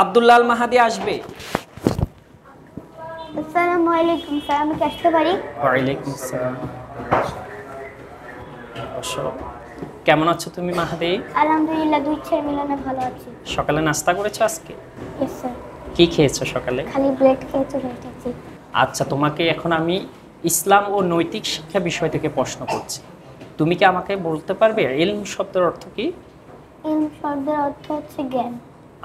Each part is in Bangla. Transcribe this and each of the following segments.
আব্দুল্লাহ আল মাহাদি আসবে। আসসালামু আলাইকুম স্যার, আমি কি আসতে পারি? ওয়ালাইকুম আসসালাম। কেমন আছো তুমি মাহাদি? আলহামদুলিল্লাহ, দুই ইচ্ছার মিলনে ভালো আছি। সকালে নাস্তা করেছো আজকে? Yes sir. কি খেয়েছো সকালে? খালি ব্রেড খেয়ে চলে এসেছি। আচ্ছা, তোমাকে এখন আমি ইসলাম ও নৈতিক শিক্ষা বিষয় থেকে প্রশ্ন করছি। তুমি কি আমাকে বলতে পারবে ইলম শব্দের অর্থ কি? ইলম শব্দের অর্থ হচ্ছে জ্ঞান।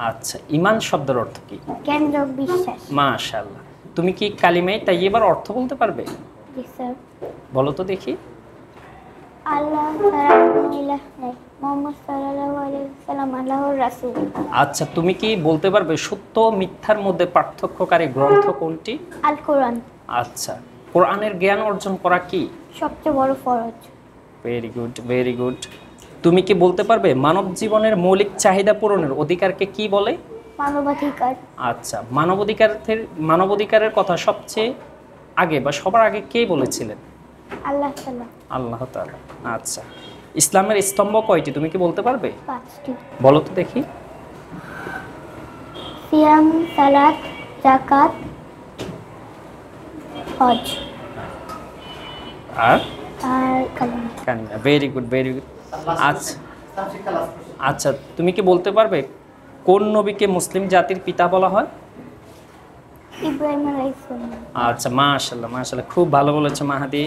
আচ্ছা, ঈমান শব্দের অর্থ কি? জ্ঞান যোগ বিশ্বাস। মাশাআল্লাহ। তুমি কি কালিমে তাইয়্যিবার অর্থ বলতে পারবে? জি স্যার। বলো তো দেখি। আল্লাহ ছাড়া কোনো ইলাহ নেই, মুহাম্মদ সাল্লাল্লাহু আলাইহি ওয়াসাল্লাম আল্লাহর রাসূল। আচ্ছা, তুমি কি বলতে পারবে সত্য মিথ্যার মধ্যে পার্থক্যকারী গ্রন্থ কোনটি? আল কোরআন। আচ্ছা, কোরআনের জ্ঞান অর্জন করা কি সবচেয়ে বড় ফরজ? Very good, very good. তুমি কি বলতে পারবে মানব জীবনের মৌলিক চাহিদা পূরণের অধিকারকে কি বলে? মানবাধিকার। আচ্ছা, মানবাধিকারের কথা সবচেয়ে আগে বা সবার আগে কে বলেছিলেন? আল্লাহ তাআলা। আল্লাহ তাআলা। আচ্ছা, ইসলামের স্তম্ভ কয়টি তুমি কি বলতে পারবে? 5টি। বলো তো দেখি। সিয়াম, সালাত, যাকাত, হজ আর কালিমা। Very good, very good. আচ্ছা আচ্ছা, তুমি কি বলতে পারবে কোন নবীকে মুসলিম জাতির পিতা বলা হয়? ইব্রাহিম আলাইহিস সালাম। আচ্ছা, মাশাআল্লাহ, মাশাআল্লাহ, খুব ভালো বলেছো মাহাদি।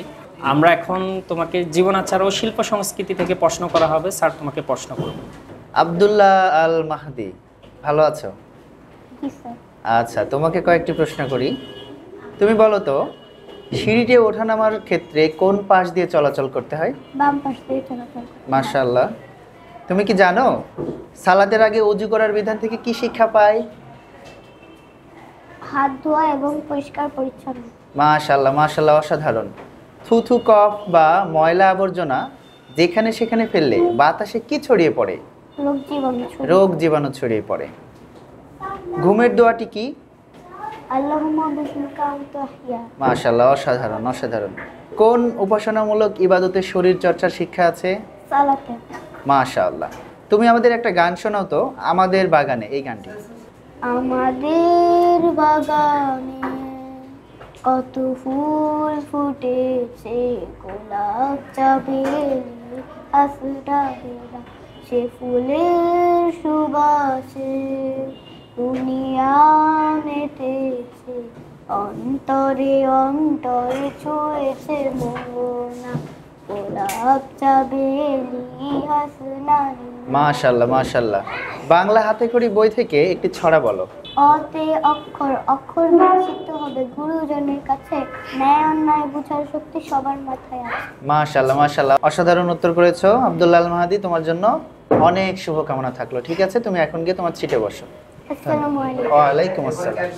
আমরা এখন তোমাকে জীবনাচার ও শিল্প সংস্কৃতি থেকে প্রশ্ন করা হবে। স্যার তোমাকে প্রশ্ন করব। আব্দুল্লাহ আল মাহাদি, ভালো আছো? জি স্যার। আচ্ছা, তোমাকে কয়েকটি প্রশ্ন করি। তুমি বলো তো, সিঁড়িতে ওঠানামার ক্ষেত্রে কোন পাশ দিয়ে চলাচল করতে হয়? বাম পাশ দিয়ে চলাচল করতে হয়। মাশাআল্লাহ। তুমি কি জানো সালাতের আগে ওযু করার বিধান থেকে কি শিক্ষা পাই? হাত ধোয়া এবং পরিষ্কার পরিচ্ছন্ন। মাশাআল্লাহ, মাশাআল্লাহ, অসাধারণ। থুথু, কফ বা ময়লা আবর্জনা যেখানে সেখানে ফেললে বাতাসে কি ছড়িয়ে পড়ে? রোগ জীবাণু ছড়িয়ে পড়ে। ঘুমের দোয়াটি কি? আল্লাহুম্মা বিসমিকা আমতু আহইয়া। মাশাআল্লাহ, অসাধারণ, অসাধারণ। কোন উপাসনামূলক ইবাদতে শরীর চর্চার শিক্ষা আছে? সালাতে। মাশাআল্লাহ। তুমি আমাদের একটা গান শোনাও তো, আমাদের বাগানে, এই গানটি। আমাদের বাগানে কত ফুল ফুটেছে, গোলাপ চামেলি আসরাবেলা, সে ফুলের সুবাসে দুনিয়া মেতেছে, অন্তরে অন্তরে ছুঁয়েছে মোনা, গোলাপ চামেলি হাসনানি। মাশাআল্লাহ, মাশাআল্লাহ। বাংলা হাতেখড়ি বই থেকে একটি ছড়া বলো। অতে অক্ষর, অক্ষর শিখতে হবে গুরুজনের কাছে, ন্যায় অন্যায় বুঝার শক্তি সবার মাথায় আছে। মাশাআল্লাহ, মাশাআল্লাহ, অসাধারণ উত্তর করেছো আব্দুল্লাহ আল মাহাদি। তোমার জন্য অনেক শুভকামনা থাকলো। ঠিক আছে, তুমি এখন গিয়ে তোমার সিটে বসো। আসসালামু আলাইকুম। ওয়ালাইকুম আসসালাম।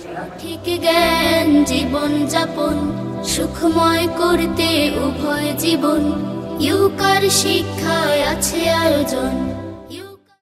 ঠিক জ্ঞান জীবন যাপন সুখময় করতে উভয় জীবন, ইউকার শিক্ষায় আছে আয়োজন।